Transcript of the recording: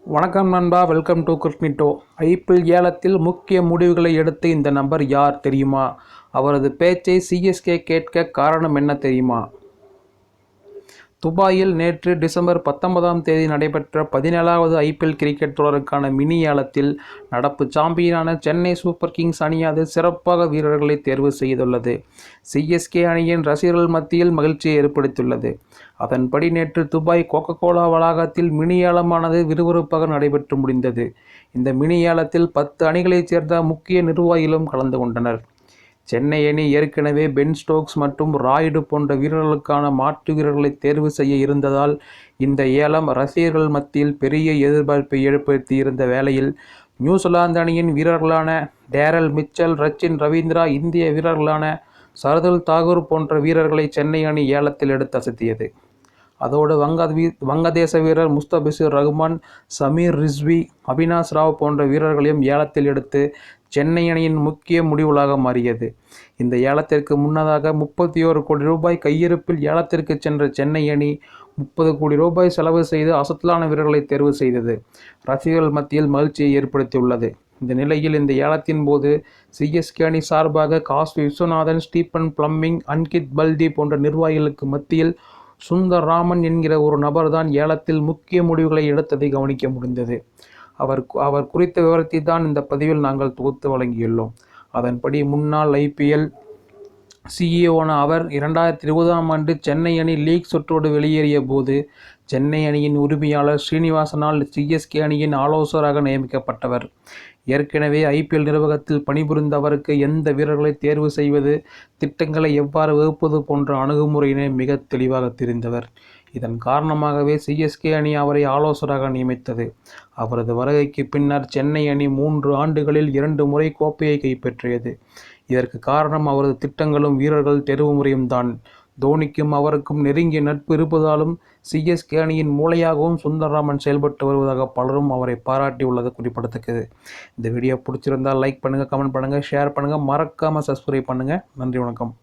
வணக்கம் நண்பா, welcome to கிரிக்மிட்டோ. IPL ஏலத்தில் முக்கிய முடிவுகளை எடுத்த இந்த நபர் யார் தெரியுமா? அவரது பேச்சை சிஎஸ்கே கேட்க காரணம் என்ன தெரியுமா? துபாயில் நேற்று டிசம்பர் 19 நடைபெற்ற 17வது ஐபிஎல் கிரிக்கெட் தொடருக்கான மினி ஏலத்தில் நடப்பு சாம்பியனான சென்னை சூப்பர் கிங்ஸ் அணியானது சிறப்பாக வீரர்களை தேர்வு செய்துள்ளது. சிஎஸ்கே அணியின் ரசிகர்கள் மத்தியில் மகிழ்ச்சியை ஏற்படுத்தியுள்ளது. அதன்படி நேற்று துபாய் கோகோ கோலா வளாகத்தில் மினி ஏலமானது விறுவிறுப்பாக நடைபெற்று முடிந்தது. இந்த மினி ஏலத்தில் 10 அணிகளைச் சேர்ந்த முக்கிய நிர்வாகிகளும் கலந்து கொண்டனர். சென்னை அணி ஏற்கனவே பென் ஸ்டோக்ஸ் மற்றும் ராயுடு போன்ற வீரர்களுக்கான மாற்று வீரர்களை தேர்வு செய்ய இருந்ததால் இந்த ஏலம் ரசிகர்கள் மத்தியில் பெரிய எதிர்பார்ப்பை ஏற்படுத்தி இருந்த வேளையில் நியூசிலாந்து அணியின் வீரர்களான டேரல் மிச்சல், ரச்சின் ரவீந்திரா, இந்திய வீரர்களான சர்துல் தாக்கூர் போன்ற வீரர்களை சென்னை அணி ஏலத்தில் எடுத்து அசத்தியது. அதோடு வங்கதேச வீரர் முஸ்தபிசுர் ரஹ்மான், சமீர் ரிஸ்வி, அவினாஷ் ராவ் போன்ற வீரர்களையும் ஏலத்தில் எடுத்து சென்னை அணியின் முக்கிய முடிவுகளாக மாறியது. இந்த ஏலத்திற்கு முன்னதாக 31 கோடி ரூபாய் கையிருப்பில் ஏலத்திற்கு சென்ற சென்னை அணி 30 கோடி ரூபாய் செலவு செய்து அசத்தலான வீரர்களை தேர்வு செய்தது ரசிகர்கள் மத்தியில் மகிழ்ச்சியை ஏற்படுத்தியுள்ளது. இந்த நிலையில் இந்த ஏலத்தின் போது சிஎஸ்கே அணி சார்பாக காசி விஸ்வநாதன், ஸ்டீபன் பிளம்மிங், அன்கித் பல்டி போன்ற நிர்வாகிகளுக்கு மத்தியில் சுந்தர் ராமன் என்கிற ஒரு நபர்தான் ஏலத்தில் முக்கிய முடிவுகளை எடுத்ததை கவனிக்க முடிந்தது. அவர் குறித்த விவரத்தை தான் இந்த பதிவில் நாங்கள் தொகுத்து வழங்கியுள்ளோம். அதன்படி முன்னாள் ஐபிஎல் சிஇஓன அவர் 2020ஆம் ஆண்டு சென்னை அணி லீக் சுற்றோடு வெளியேறிய போது சென்னை அணியின் உரிமையாளர் ஸ்ரீனிவாசனால் சிஎஸ்கே அணியின் ஆலோசகராக நியமிக்கப்பட்டவர். ஏற்கனவே ஐபிஎல் நிர்வாகத்தில் பணிபுரிந்த அவருக்கு எந்த வீரர்களை தேர்வு செய்வது, திட்டங்களை எவ்வாறு வகுப்பது போன்ற அணுகுமுறையினை மிக தெளிவாக தெரிந்தவர். இதன் காரணமாகவே சிஎஸ்கே அணி அவரை ஆலோசகராக நியமித்தது. அவரது வருகைக்கு பின்னர் சென்னை அணி 3 ஆண்டுகளில் 2 முறை கோப்பையை கைப்பற்றியது. இதற்கு காரணம் அவரது திட்டங்களும் வீரர்கள் தேர்வு முறையும் தான். தோனிக்கும் அவருக்கும் நெருங்கிய நட்பு இருப்பதாலும் சிஎஸ்கே அணியின் மூளையாகவும் சுந்தர்ராமன் செயல்பட்டு வருவதாக பலரும் அவரை பாராட்டியுள்ளது குறிப்பிடத்தக்கது. இந்த வீடியோ பிடிச்சிருந்தால் லைக் பண்ணுங்கள், கமெண்ட் பண்ணுங்கள், ஷேர் பண்ணுங்கள், மறக்காமல் சப்ஸ்கிரைப் பண்ணுங்கள். நன்றி, வணக்கம்.